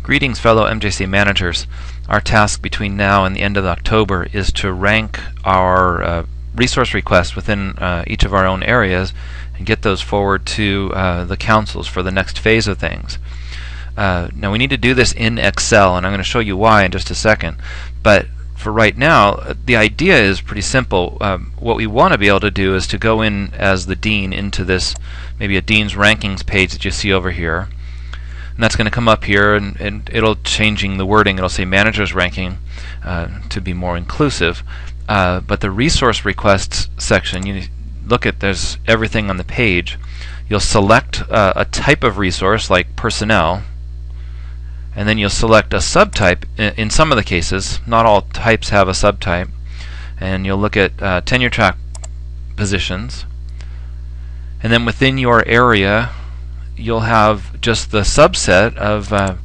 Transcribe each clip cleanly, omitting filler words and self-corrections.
Greetings, fellow MJC managers. Our task between now and the end of October is to rank our resource requests within each of our own areas and get those forward to the councils for the next phase of things. Now we need to do this in Excel, and I'm going to show you why in just a second. But for right now, the idea is pretty simple. What we want to be able to do is to go in as the dean into this, maybe a dean's rankings page that you see over here. And that's going to come up here, and it'll changing the wording. It'll say manager's ranking to be more inclusive. But the resource requests section, you look at, there's everything on the page. You'll select a type of resource like personnel, and then you'll select a subtype in some of the cases. Not all types have a subtype. And you'll look at tenure track positions, and then within your area you'll have just the subset of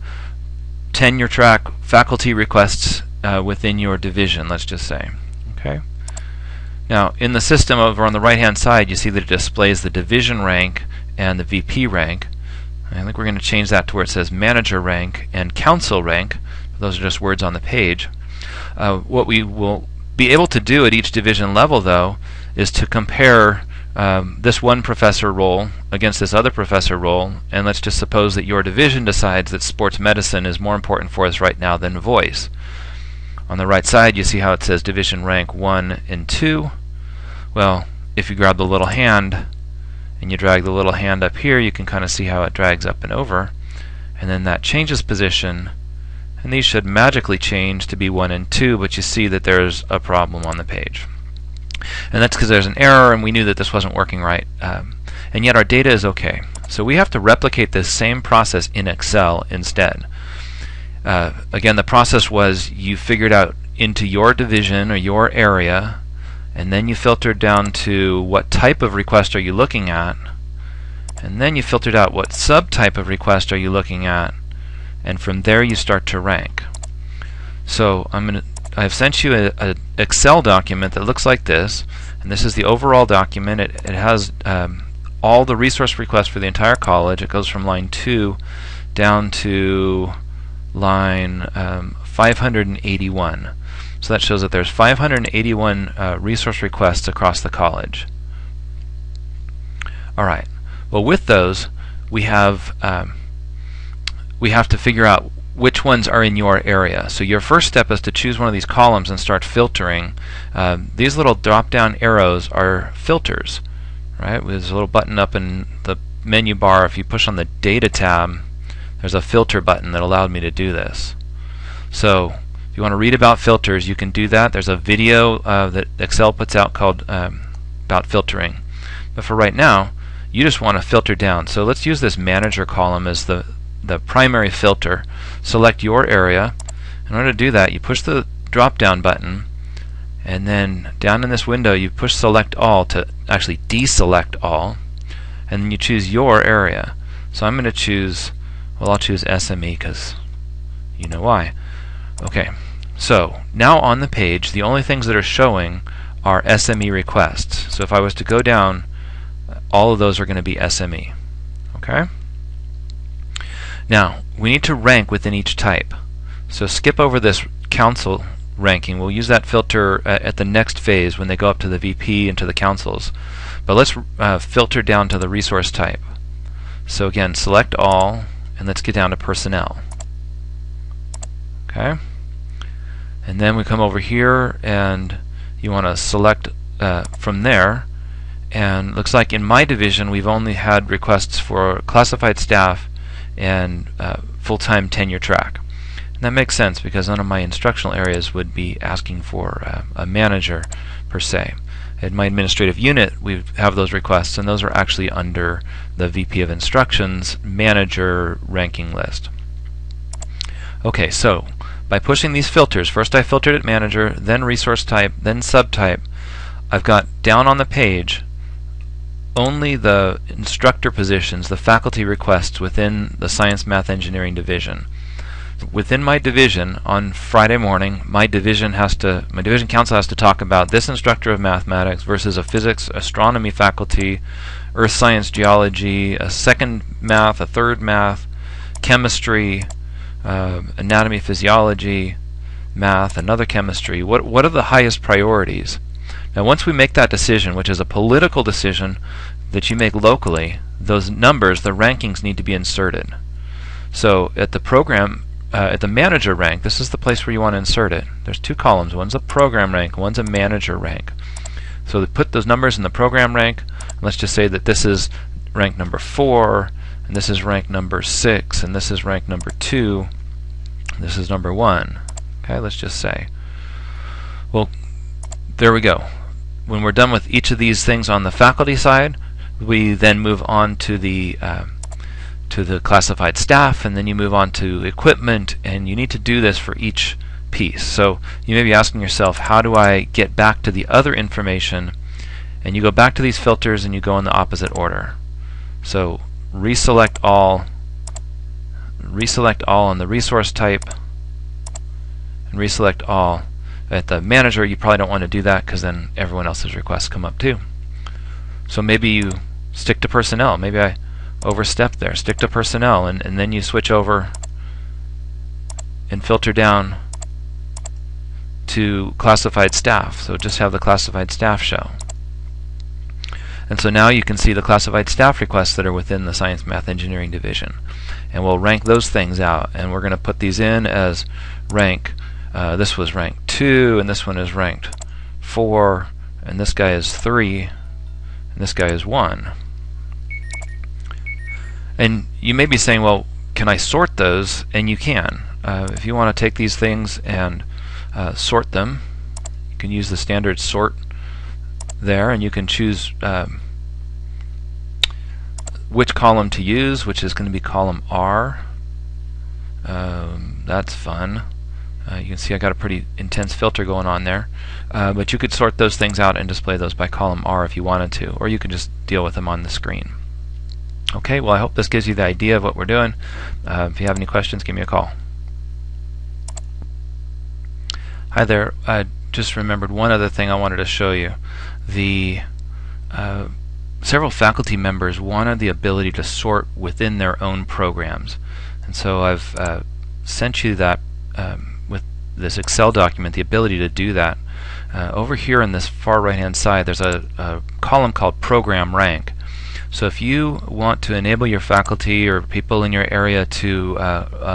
tenure track faculty requests within your division, let's just say. Okay. Now in the system over on the right hand side, you see that it displays the division rank and the VP rank. I think we're going to change that to where it says manager rank and council rank. Those are just words on the page. What we will be able to do at each division level, though, is to compare this one professor role against this other professor role, and let's just suppose that your division decides that sports medicine is more important for us right now than voice. On the right side, you see how it says division rank 1 and 2. Well, if you grab the little hand and you drag the little hand up here, you can kind of see how it drags up and over, and then that changes position, and these should magically change to be 1 and 2, but you see that there's a problem on the page. And that's because there's an error, and we knew that this wasn't working right, and yet our data is okay. So we have to replicate this same process in Excel instead. Again, the process was you figured out into your division or your area, and then you filtered down to what type of request are you looking at, and then you filtered out what subtype of request are you looking at, and from there you start to rank. So I've sent you an Excel document that looks like this, and this is the overall document. It has all the resource requests for the entire college. It goes from line 2 down to line 581. So that shows that there's 581 resource requests across the college. Alright, well with those we have to figure out which ones are in your area. So your first step is to choose one of these columns and start filtering. These little drop down arrows are filters, right? There's a little button up in the menu bar. If you push on the data tab, there's a filter button that allowed me to do this. So if you want to read about filters, you can do that. There's a video that Excel puts out called about filtering. But for right now, you just want to filter down. So let's use this manager column as the primary filter. Select your area. In order to do that, you push the drop down button, and then down in this window you push select all to actually deselect all, and then you choose your area. So I'm going to choose, well, I'll choose SME because you know why. Okay, so now on the page the only things that are showing are SME requests. So if I was to go down, all of those are going to be SME. Okay? Now, we need to rank within each type. So skip over this council ranking. We'll use that filter at the next phase when they go up to the VP and to the councils. But let's filter down to the resource type. So again, select all, and let's get down to personnel. Okay? And then we come over here, and you want to select from there. And looks like in my division we've only had requests for classified staff and full-time tenure track. And that makes sense because none of my instructional areas would be asking for a manager per se. In my administrative unit we have those requests, and those are actually under the VP of Instruction's manager ranking list. Okay, so by pushing these filters, first I filtered at manager, then resource type, then subtype, I've got down on the page only the instructor positions, the faculty requests within the Science, Math, Engineering division. within my division on Friday morning, my division council has to talk about this instructor of mathematics versus a physics, astronomy faculty, earth science, geology, a second math, a third math, chemistry, anatomy, physiology, math, another chemistry. What are the highest priorities? Now once we make that decision, which is a political decision that you make locally, those numbers, the rankings, need to be inserted. So at the program, at the manager rank, this is the place where you want to insert it. There's two columns. One's a program rank, one's a manager rank. So they put those numbers in the program rank. Let's just say that this is rank number 4, and this is rank number 6, and this is rank number 2, and this is number 1. Okay, let's just say. Well, there we go. When we're done with each of these things on the faculty side, we then move on to the classified staff, and then you move on to equipment, and you need to do this for each piece. So you may be asking yourself, how do I get back to the other information? And you go back to these filters and you go in the opposite order. So reselect all on the resource type, and reselect all. At the manager, you probably don't want to do that because then everyone else's requests come up too. So maybe you stick to personnel. Maybe I overstepped there. Stick to personnel, and then you switch over and filter down to classified staff. So just have the classified staff show. And so now you can see the classified staff requests that are within the Science, Math, Engineering division. And we'll rank those things out, and we're going to put these in as rank. This was rank 2, and this one is ranked 4, and this guy is 3, and this guy is 1. And you may be saying, well, can I sort those? And you can. If you want to take these things and sort them, you can use the standard sort there, and you can choose which column to use, which is going to be column R. That's fun. You can see I got a pretty intense filter going on there, but you could sort those things out and display those by column R if you wanted to, or you could just deal with them on the screen. Okay, well, I hope this gives you the idea of what we're doing. If you have any questions, give me a call. Hi there. I just remembered one other thing I wanted to show you. The several faculty members wanted the ability to sort within their own programs, and so I've sent you that with this Excel document, the ability to do that. Over here in this far right hand side, there's a column called Program Rank. So if you want to enable your faculty or people in your area to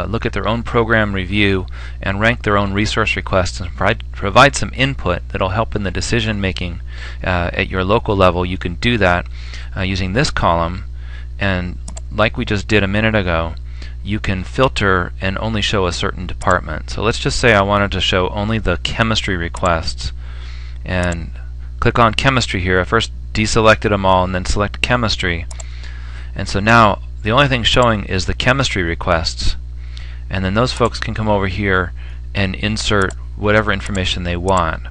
look at their own program review and rank their own resource requests and provide some input that'll help in the decision making at your local level, you can do that using this column. And like we just did a minute ago, you can filter and only show a certain department. So let's just say I wanted to show only the chemistry requests, and click on chemistry here. I first deselected them all and then select chemistry, and so now the only thing showing is the chemistry requests, and then those folks can come over here and insert whatever information they want.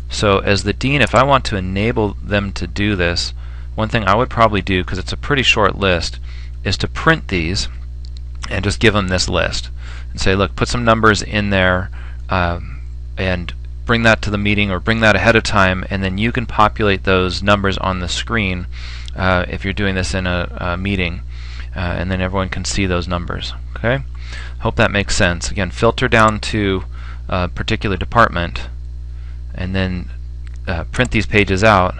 So as the dean, if I want to enable them to do this, one thing I would probably do, because it's a pretty short list, is to print these and just give them this list and say, look, put some numbers in there and bring that to the meeting, or bring that ahead of time, and then you can populate those numbers on the screen if you're doing this in a meeting, and then everyone can see those numbers. Okay? Hope that makes sense. Again, filter down to a particular department, and then print these pages out.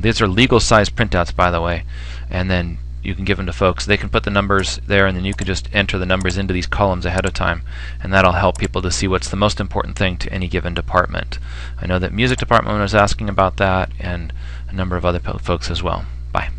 These are legal size printouts, by the way, and then you can give them to folks. They can put the numbers there, and then you can just enter the numbers into these columns ahead of time, and that'll help people to see what's the most important thing to any given department. I know that music department was asking about that, and a number of other folks as well. Bye.